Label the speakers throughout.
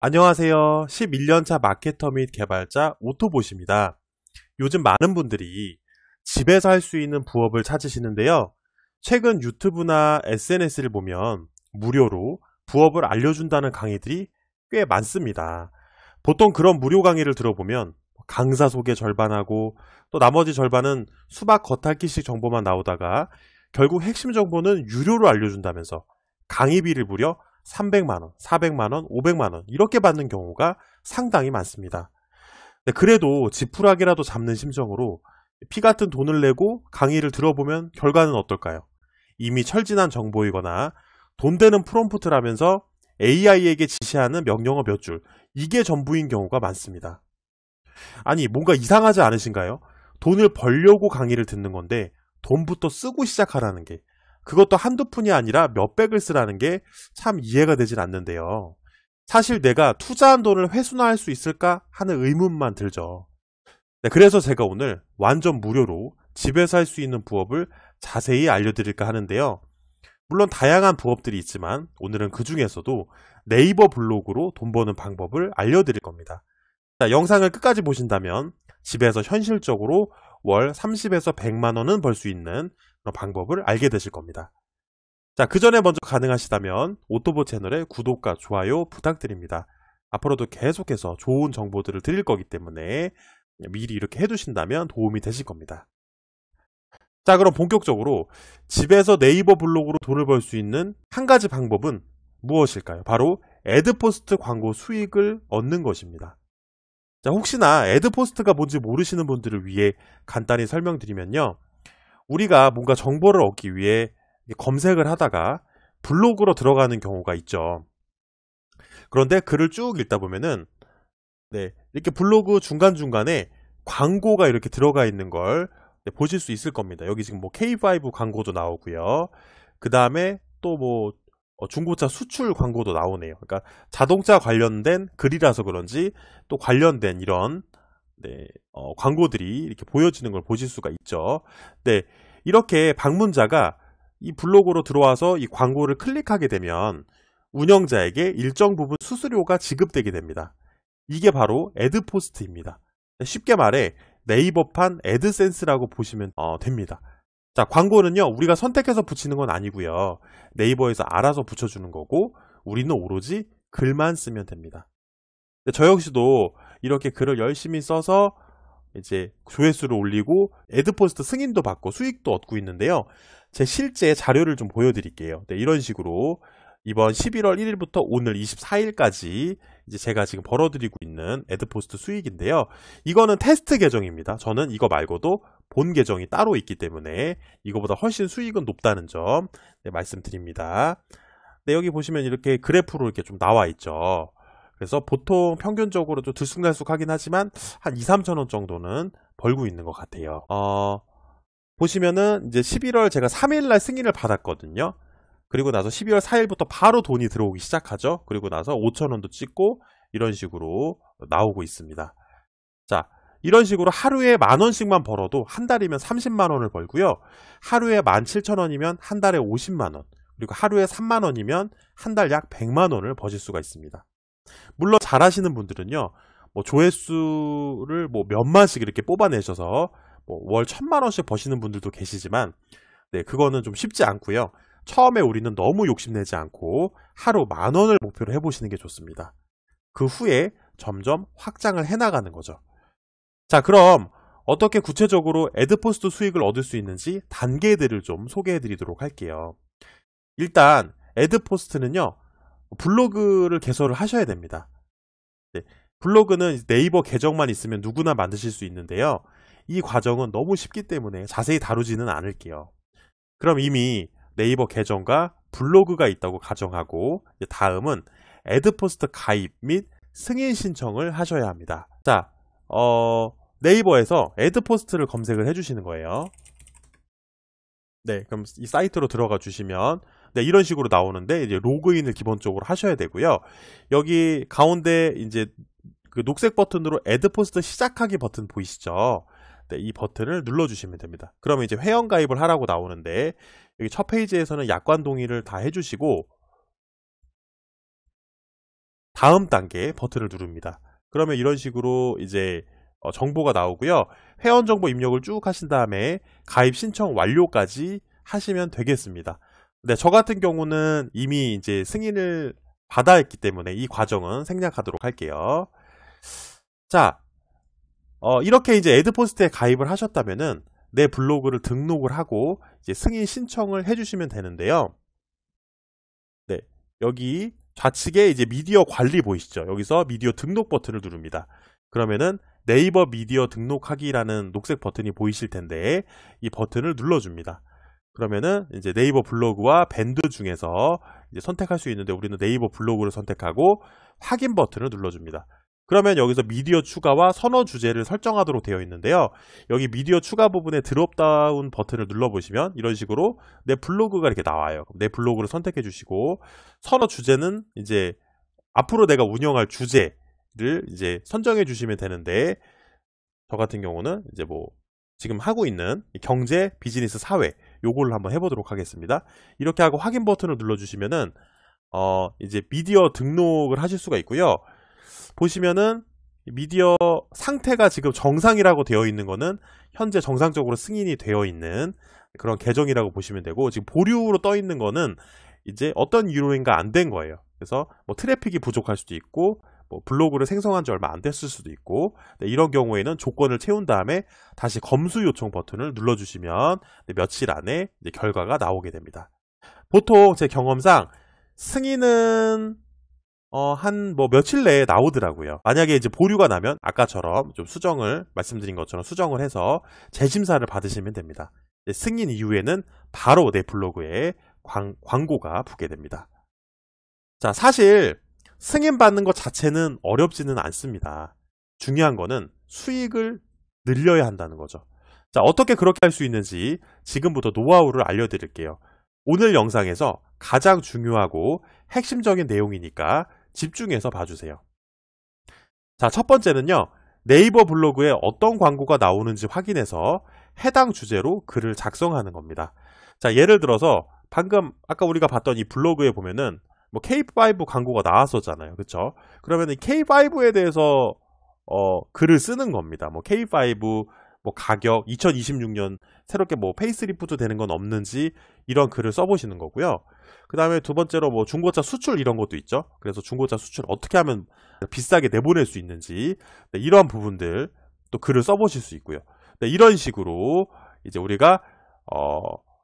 Speaker 1: 안녕하세요. 11년차 마케터 및 개발자 오토봇입니다. 요즘 많은 분들이 집에서 할 수 있는 부업을 찾으시는데요. 최근 유튜브나 SNS를 보면 무료로 부업을 알려준다는 강의들이 꽤 많습니다. 보통 그런 무료 강의를 들어보면 강사 소개 절반하고 또 나머지 절반은 수박 겉핥기식 정보만 나오다가 결국 핵심 정보는 유료로 알려준다면서 강의비를 무려 300만원, 400만원, 500만원 이렇게 받는 경우가 상당히 많습니다. 그래도 지푸라기라도 잡는 심정으로 피 같은 돈을 내고 강의를 들어보면 결과는 어떨까요? 이미 철진한 정보이거나 돈 되는 프롬프트라면서 AI에게 지시하는 명령어 몇 줄, 이게 전부인 경우가 많습니다. 아니, 뭔가 이상하지 않으신가요? 돈을 벌려고 강의를 듣는 건데 돈부터 쓰고 시작하라는 게, 그것도 한두 푼이 아니라 몇백을 쓰라는 게 참 이해가 되질 않는데요. 사실 내가 투자한 돈을 회수할 수 있을까 하는 의문만 들죠. 네, 그래서 제가 오늘 완전 무료로 집에서 할 수 있는 부업을 자세히 알려드릴까 하는데요. 물론 다양한 부업들이 있지만 오늘은 그 중에서도 네이버 블로그로 돈 버는 방법을 알려드릴 겁니다. 자, 영상을 끝까지 보신다면 집에서 현실적으로 월 30에서 100만 원은 벌 수 있는 그런 방법을 알게 되실 겁니다. 자, 그 전에 먼저 가능하시다면 오토봇 채널에 구독과 좋아요 부탁드립니다. 앞으로도 계속해서 좋은 정보들을 드릴 거기 때문에 미리 이렇게 해두신다면 도움이 되실 겁니다. 자, 그럼 본격적으로 집에서 네이버 블로그로 돈을 벌 수 있는 한 가지 방법은 무엇일까요? 바로 애드포스트 광고 수익을 얻는 것입니다. 자, 혹시나 애드포스트가 뭔지 모르시는 분들을 위해 간단히 설명드리면요. 우리가 뭔가 정보를 얻기 위해 검색을 하다가 블로그로 들어가는 경우가 있죠. 그런데 글을 쭉 읽다 보면은 이렇게 블로그 중간중간에 광고가 이렇게 들어가 있는 걸 보실 수 있을 겁니다. 여기 지금 뭐 K5 광고도 나오고요. 그 다음에 또 뭐 중고차 수출 광고도 나오네요. 그러니까 자동차 관련된 글이라서 그런지 또 관련된 이런 광고들이 이렇게 보여지는 걸 보실 수가 있죠. 네, 이렇게 방문자가 이 블로그로 들어와서 이 광고를 클릭하게 되면 운영자에게 일정 부분 수수료가 지급되게 됩니다. 이게 바로 애드포스트입니다. 쉽게 말해 네이버판 애드센스라고 보시면 됩니다. 자, 광고는요, 우리가 선택해서 붙이는 건 아니고요. 네이버에서 알아서 붙여주는 거고 우리는 오로지 글만 쓰면 됩니다. 저 역시도 이렇게 글을 열심히 써서 이제 조회수를 올리고 애드포스트 승인도 받고 수익도 얻고 있는데요. 제 실제 자료를 좀 보여드릴게요. 네, 이런 식으로 이번 11월 1일부터 오늘 24일까지 이제 제가 지금 벌어들이고 있는 애드포스트 수익인데요. 이거는 테스트 계정입니다. 저는 이거 말고도 본 계정이 따로 있기 때문에 이거보다 훨씬 수익은 높다는 점 말씀드립니다. 네, 여기 보시면 이렇게 그래프로 이렇게 좀 나와 있죠. 그래서 보통 평균적으로 좀 들쑥날쑥하긴 하지만 한 2, 3천 원 정도는 벌고 있는 것 같아요. 보시면은 이제 11월 제가 3일날 승인을 받았거든요. 그리고 나서 12월 4일부터 바로 돈이 들어오기 시작하죠. 그리고 나서 5천 원도 찍고 이런 식으로 나오고 있습니다. 자, 이런 식으로 하루에 10,000원씩만 벌어도 한 달이면 30만 원을 벌고요. 하루에 17,000원이면 한 달에 50만 원, 그리고 하루에 3만 원이면 한 달 약 100만 원을 버실 수가 있습니다. 물론 잘하시는 분들은요, 뭐 조회수를 뭐 몇만씩 이렇게 뽑아내셔서 뭐 월 1,000만 원씩 버시는 분들도 계시지만, 그거는 좀 쉽지 않고요. 처음에 우리는 너무 욕심내지 않고 하루 10,000원을 목표로 해보시는 게 좋습니다. 그 후에 점점 확장을 해나가는 거죠. 자, 그럼 어떻게 구체적으로 애드포스트 수익을 얻을 수 있는지 단계들을 좀 소개해 드리도록 할게요. 일단 애드포스트는요, 블로그를 개설을 하셔야 됩니다. 블로그는 네이버 계정만 있으면 누구나 만드실 수 있는데요. 이 과정은 너무 쉽기 때문에 자세히 다루지는 않을게요. 그럼 이미 네이버 계정과 블로그가 있다고 가정하고, 다음은 애드포스트 가입 및 승인 신청을 하셔야 합니다. 자, 네이버에서 애드포스트를 검색을 해주시는 거예요. 네, 그럼 이 사이트로 들어가 주시면 이런 식으로 나오는데, 이제 로그인을 기본적으로 하셔야 되고요. 여기 가운데 이제 그 녹색 버튼으로 애드포스트 시작하기 버튼 보이시죠? 이 버튼을 눌러주시면 됩니다. 그러면 이제 회원 가입을 하라고 나오는데, 여기 첫 페이지에서는 약관 동의를 다 해주시고 다음 단계 버튼을 누릅니다. 그러면 이런 식으로 이제 정보가 나오고요. 회원 정보 입력을 쭉 하신 다음에 가입 신청 완료까지 하시면 되겠습니다. 네, 저 같은 경우는 이미 이제 승인을 받아있기 때문에 이 과정은 생략하도록 할게요. 자, 이렇게 이제 애드포스트에 가입을 하셨다면은 내 블로그를 등록을 하고 이제 승인 신청을 해주시면 되는데요. 네, 여기 좌측에 이제 미디어 관리 보이시죠? 여기서 미디어 등록 버튼을 누릅니다. 그러면은 네이버 미디어 등록하기라는 녹색 버튼이 보이실 텐데 이 버튼을 눌러줍니다. 그러면은 이제 네이버 블로그와 밴드 중에서 이제 선택할 수 있는데 우리는 네이버 블로그를 선택하고 확인 버튼을 눌러줍니다. 그러면 여기서 미디어 추가와 선호 주제를 설정하도록 되어 있는데요. 여기 미디어 추가 부분에 드롭다운 버튼을 눌러보시면 이런 식으로 내 블로그가 이렇게 나와요. 내 블로그를 선택해 주시고 선호 주제는 이제 앞으로 내가 운영할 주제를 이제 선정해 주시면 되는데 저 같은 경우는 이제 뭐 지금 하고 있는 경제, 비즈니스, 사회 요거를 한번 해보도록 하겠습니다. 이렇게 하고 확인 버튼을 눌러주시면은 이제 미디어 등록을 하실 수가 있고요. 보시면은 미디어 상태가 지금 정상이라고 되어 있는 거는 현재 정상적으로 승인이 되어 있는 그런 계정이라고 보시면 되고 지금 보류로 떠 있는 거는 이제 어떤 이유로인가 안 된 거예요. 그래서 뭐 트래픽이 부족할 수도 있고 뭐 블로그를 생성한 지 얼마 안 됐을 수도 있고 이런 경우에는 조건을 채운 다음에 다시 검수 요청 버튼을 눌러주시면 며칠 안에 이제 결과가 나오게 됩니다. 보통 제 경험상 승인은 한 뭐 며칠 내에 나오더라고요. 만약에 이제 보류가 나면 아까처럼 좀 수정을 말씀드린 것처럼 수정을 해서 재심사를 받으시면 됩니다. 승인 이후에는 바로 내 블로그에 광고가 붙게 됩니다. 자, 사실 승인 받는 것 자체는 어렵지는 않습니다. 중요한 거는 수익을 늘려야 한다는 거죠. 자, 어떻게 그렇게 할 수 있는지 지금부터 노하우를 알려드릴게요. 오늘 영상에서 가장 중요하고 핵심적인 내용이니까 집중해서 봐주세요. 자, 첫 번째는요. 네이버 블로그에 어떤 광고가 나오는지 확인해서 해당 주제로 글을 작성하는 겁니다. 자, 예를 들어서 방금 아까 우리가 봤던 이 블로그에 보면은 뭐 K5 광고가 나왔었잖아요. 그쵸? 그러면 이 K5에 대해서 글을 쓰는 겁니다. 뭐 K5 뭐 가격 2026년 새롭게 뭐 페이스리프트 되는 건 없는지 이런 글을 써보시는 거고요. 그 다음에 두 번째로 뭐 중고차 수출 이런 것도 있죠. 그래서 중고차 수출 어떻게 하면 비싸게 내보낼 수 있는지 이런 부분들 또 글을 써보실 수 있고요. 이런 식으로 이제 우리가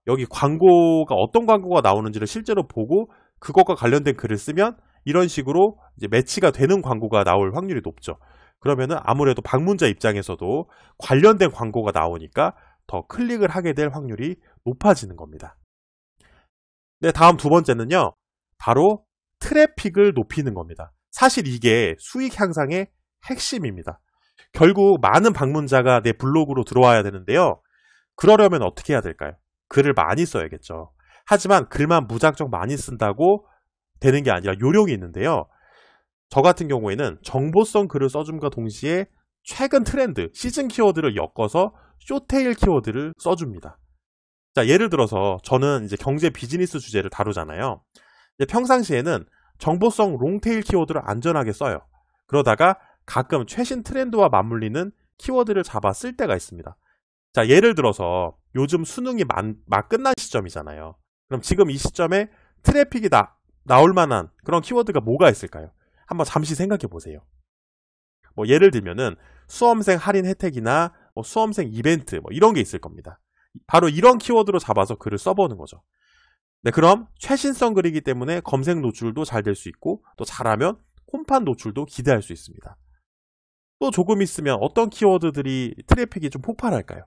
Speaker 1: 여기 광고가 어떤 광고가 나오는지를 실제로 보고 그것과 관련된 글을 쓰면 이런 식으로 이제 매치가 되는 광고가 나올 확률이 높죠. 그러면은 아무래도 방문자 입장에서도 관련된 광고가 나오니까 더 클릭을 하게 될 확률이 높아지는 겁니다. 네, 다음 두 번째는요. 바로 트래픽을 높이는 겁니다. 사실 이게 수익 향상의 핵심입니다. 결국 많은 방문자가 내 블로그로 들어와야 되는데요. 그러려면 어떻게 해야 될까요? 글을 많이 써야겠죠. 하지만 글만 무작정 많이 쓴다고 되는 게 아니라 요령이 있는데요. 저 같은 경우에는 정보성 글을 써줌과 동시에 최근 트렌드, 시즌 키워드를 엮어서 쇼테일 키워드를 써줍니다. 자, 예를 들어서 저는 이제 경제 비즈니스 주제를 다루잖아요. 평상시에는 정보성 롱테일 키워드를 안전하게 써요. 그러다가 가끔 최신 트렌드와 맞물리는 키워드를 잡아 쓸 때가 있습니다. 자, 예를 들어서 요즘 수능이 막 끝난 시점이잖아요. 그럼 지금 이 시점에 트래픽이 나올 만한 그런 키워드가 뭐가 있을까요? 한번 잠시 생각해 보세요. 뭐 예를 들면은 수험생 할인 혜택이나 뭐 수험생 이벤트 뭐 이런 게 있을 겁니다. 바로 이런 키워드로 잡아서 글을 써보는 거죠. 네, 그럼 최신성 글이기 때문에 검색 노출도 잘 될 수 있고 또 잘하면 홈판 노출도 기대할 수 있습니다. 또 조금 있으면 어떤 키워드들이 트래픽이 좀 폭발할까요?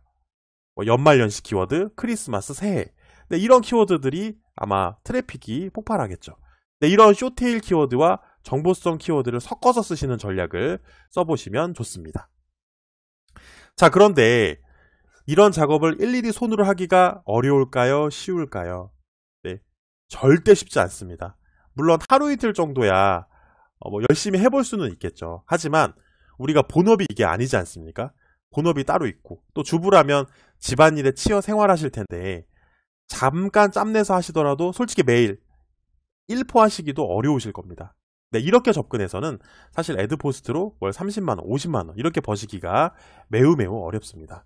Speaker 1: 뭐 연말연시 키워드, 크리스마스, 새해 네, 이런 키워드들이 아마 트래픽이 폭발하겠죠. 네, 이런 쇼테일 키워드와 정보성 키워드를 섞어서 쓰시는 전략을 써보시면 좋습니다. 자, 그런데 이런 작업을 일일이 손으로 하기가 어려울까요? 쉬울까요? 네, 절대 쉽지 않습니다. 물론 하루 이틀 정도야 뭐 열심히 해볼 수는 있겠죠. 하지만 우리가 본업이 이게 아니지 않습니까? 본업이 따로 있고 또 주부라면 집안일에 치여 생활하실 텐데 잠깐 짬내서 하시더라도 솔직히 매일 1포 하시기도 어려우실 겁니다. 네, 이렇게 접근해서는 사실 애드포스트로 월 30만원, 50만원 이렇게 버시기가 매우 어렵습니다.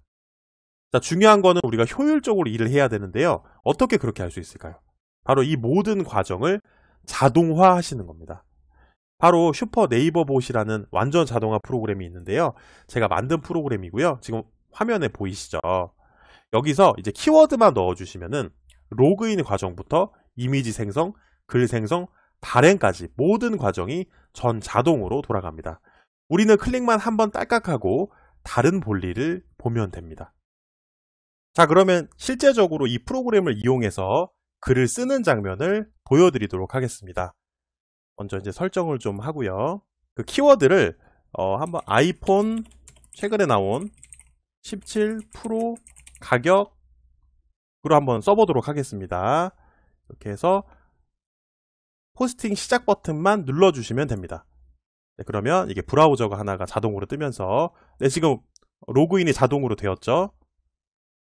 Speaker 1: 자, 중요한 거는 우리가 효율적으로 일을 해야 되는데요. 어떻게 그렇게 할 수 있을까요? 바로 이 모든 과정을 자동화 하시는 겁니다. 바로 슈퍼 네이버 봇이라는 완전 자동화 프로그램이 있는데요. 제가 만든 프로그램이고요. 지금 화면에 보이시죠? 여기서 이제 키워드만 넣어주시면은 로그인 과정부터 이미지 생성, 글 생성, 발행까지 모든 과정이 전 자동으로 돌아갑니다. 우리는 클릭만 한번 딸깍하고 다른 볼일을 보면 됩니다. 자, 그러면 실제적으로 이 프로그램을 이용해서 글을 쓰는 장면을 보여드리도록 하겠습니다. 먼저 이제 설정을 좀 하고요. 그 키워드를 한번 아이폰 최근에 나온 17 프로 가격으로 한번 써보도록 하겠습니다. 이렇게 해서 포스팅 시작 버튼만 눌러주시면 됩니다. 네, 그러면 이게 브라우저가 하나가 자동으로 뜨면서 네, 지금 로그인이 자동으로 되었죠.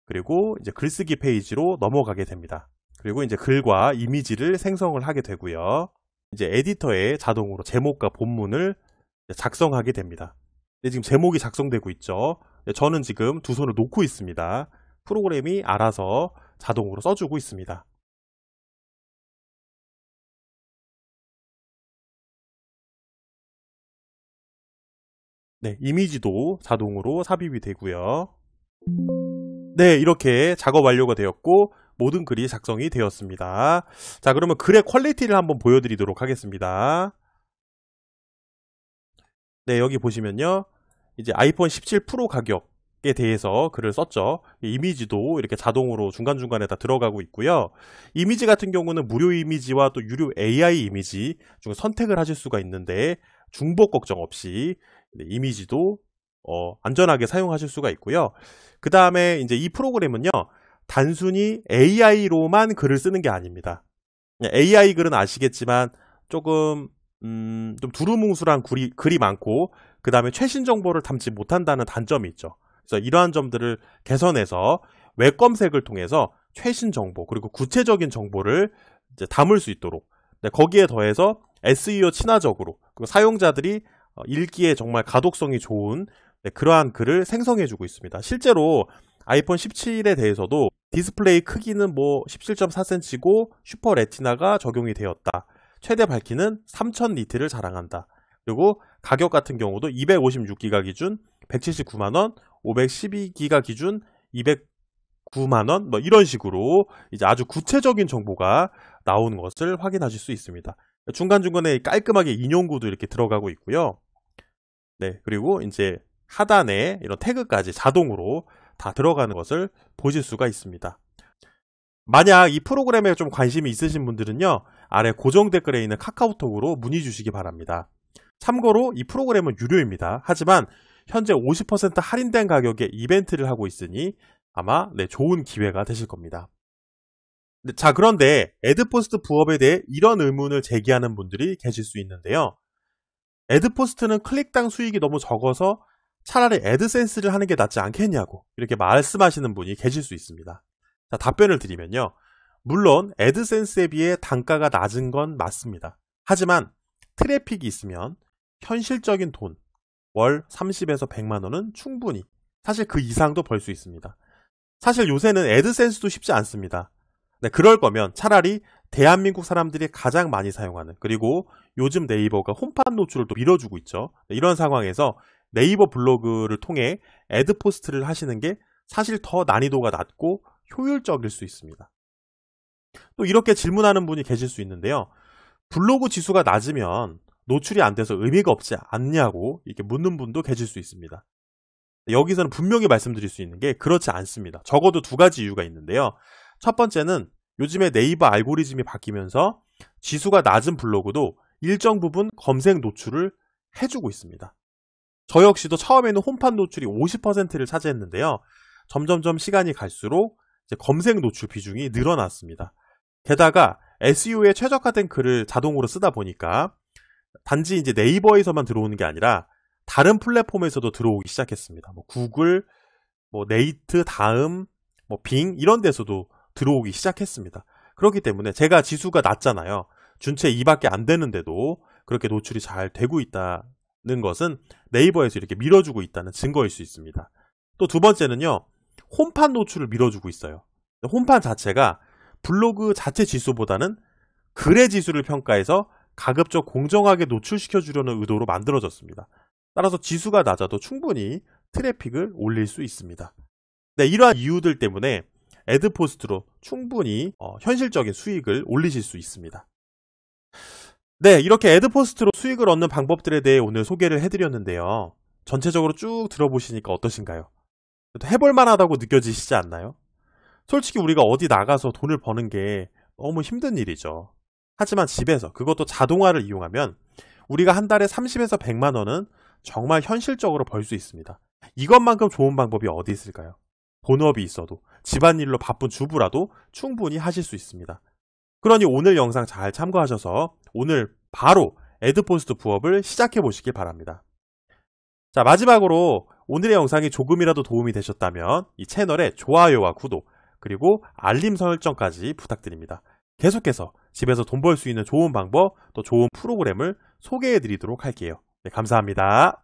Speaker 1: 그리고 이제 글쓰기 페이지로 넘어가게 됩니다. 그리고 이제 글과 이미지를 생성을 하게 되고요. 이제 에디터에 자동으로 제목과 본문을 작성하게 됩니다. 네, 지금 제목이 작성되고 있죠. 네, 저는 지금 두 손을 놓고 있습니다. 프로그램이 알아서 자동으로 써주고 있습니다. 네, 이미지도 자동으로 삽입이 되고요. 네, 이렇게 작업 완료가 되었고 모든 글이 작성이 되었습니다. 자, 그러면 글의 퀄리티를 한번 보여드리도록 하겠습니다. 네, 여기 보시면요. 이제 아이폰 17 프로 가격에 대해서 글을 썼죠. 이미지도 이렇게 자동으로 중간중간에 다 들어가고 있고요. 이미지 같은 경우는 무료 이미지와 또 유료 AI 이미지 중 선택을 하실 수가 있는데 중복 걱정 없이 이미지도 안전하게 사용하실 수가 있고요. 그 다음에 이제 이 프로그램은요, 단순히 AI로만 글을 쓰는 게 아닙니다. AI 글은 아시겠지만 조금 좀 두루뭉술한 글이 많고 그 다음에 최신 정보를 담지 못한다는 단점이 있죠. 그래서 이러한 점들을 개선해서 웹 검색을 통해서 최신 정보 그리고 구체적인 정보를 이제 담을 수 있도록 거기에 더해서 SEO 친화적으로 그리고 사용자들이 읽기에 정말 가독성이 좋은 그러한 글을 생성해주고 있습니다. 실제로 아이폰 17에 대해서도 디스플레이 크기는 뭐 17.4cm고 슈퍼 레티나가 적용이 되었다. 최대 밝기는 3000니트를 자랑한다. 그리고 가격 같은 경우도 256기가 기준 179만원, 512기가 기준 209만원 뭐 이런 식으로 이제 아주 구체적인 정보가 나오는 것을 확인하실 수 있습니다. 중간중간에 깔끔하게 인용구도 이렇게 들어가고 있고요. 네, 그리고 이제 하단에 이런 태그까지 자동으로 다 들어가는 것을 보실 수가 있습니다. 만약 이 프로그램에 좀 관심이 있으신 분들은요, 아래 고정 댓글에 있는 카카오톡으로 문의 주시기 바랍니다. 참고로 이 프로그램은 유료입니다. 하지만 현재 50% 할인된 가격에 이벤트를 하고 있으니 아마 좋은 기회가 되실 겁니다. 자, 그런데 애드포스트 부업에 대해 이런 의문을 제기하는 분들이 계실 수 있는데요. 애드포스트는 클릭당 수익이 너무 적어서 차라리 애드센스를 하는 게 낫지 않겠냐고 이렇게 말씀하시는 분이 계실 수 있습니다. 자, 답변을 드리면요. 물론 애드센스에 비해 단가가 낮은 건 맞습니다. 하지만 트래픽이 있으면 현실적인 돈, 월 30에서 100만 원은 충분히, 사실 그 이상도 벌 수 있습니다. 사실 요새는 애드센스도 쉽지 않습니다. 네, 그럴 거면 차라리 대한민국 사람들이 가장 많이 사용하는, 그리고 요즘 네이버가 홈판 노출을 또 밀어주고 있죠. 네, 이런 상황에서 네이버 블로그를 통해 애드포스트를 하시는 게 사실 더 난이도가 낮고 효율적일 수 있습니다. 또 이렇게 질문하는 분이 계실 수 있는데요. 블로그 지수가 낮으면 노출이 안 돼서 의미가 없지 않냐고 이렇게 묻는 분도 계실 수 있습니다. 여기서는 분명히 말씀드릴 수 있는 게 그렇지 않습니다. 적어도 두 가지 이유가 있는데요. 첫 번째는 요즘에 네이버 알고리즘이 바뀌면서 지수가 낮은 블로그도 일정 부분 검색 노출을 해주고 있습니다. 저 역시도 처음에는 홈판 노출이 50%를 차지했는데요. 점점점 시간이 갈수록 이제 검색 노출 비중이 늘어났습니다. 게다가 SEO에 최적화된 글을 자동으로 쓰다 보니까 단지 이제 네이버에서만 들어오는 게 아니라 다른 플랫폼에서도 들어오기 시작했습니다. 뭐 구글, 뭐 네이트, 다음, 뭐 빙 이런 데서도 들어오기 시작했습니다. 그렇기 때문에 제가 지수가 낮잖아요. 준체 2밖에 안 되는데도 그렇게 노출이 잘 되고 있다는 것은 네이버에서 이렇게 밀어주고 있다는 증거일 수 있습니다. 또 두 번째는요, 홈판 노출을 밀어주고 있어요. 홈판 자체가 블로그 자체 지수보다는 글의 지수를 평가해서 가급적 공정하게 노출시켜주려는 의도로 만들어졌습니다. 따라서 지수가 낮아도 충분히 트래픽을 올릴 수 있습니다. 네, 이러한 이유들 때문에 애드포스트로 충분히 현실적인 수익을 올리실 수 있습니다. 네, 이렇게 애드포스트로 수익을 얻는 방법들에 대해 오늘 소개를 해드렸는데요. 전체적으로 쭉 들어보시니까 어떠신가요? 해볼만 하다고 느껴지시지 않나요? 솔직히 우리가 어디 나가서 돈을 버는 게 너무 힘든 일이죠. 하지만 집에서, 그것도 자동화를 이용하면 우리가 한 달에 30에서 100만 원은 정말 현실적으로 벌 수 있습니다. 이것만큼 좋은 방법이 어디 있을까요? 본업이 있어도, 집안일로 바쁜 주부라도 충분히 하실 수 있습니다. 그러니 오늘 영상 잘 참고하셔서 오늘 바로 애드포스트 부업을 시작해 보시길 바랍니다. 자, 마지막으로 오늘의 영상이 조금이라도 도움이 되셨다면 이 채널에 좋아요와 구독, 그리고 알림 설정까지 부탁드립니다. 계속해서 집에서 돈 벌 수 있는 좋은 방법, 또 좋은 프로그램을 소개해 드리도록 할게요. 네, 감사합니다.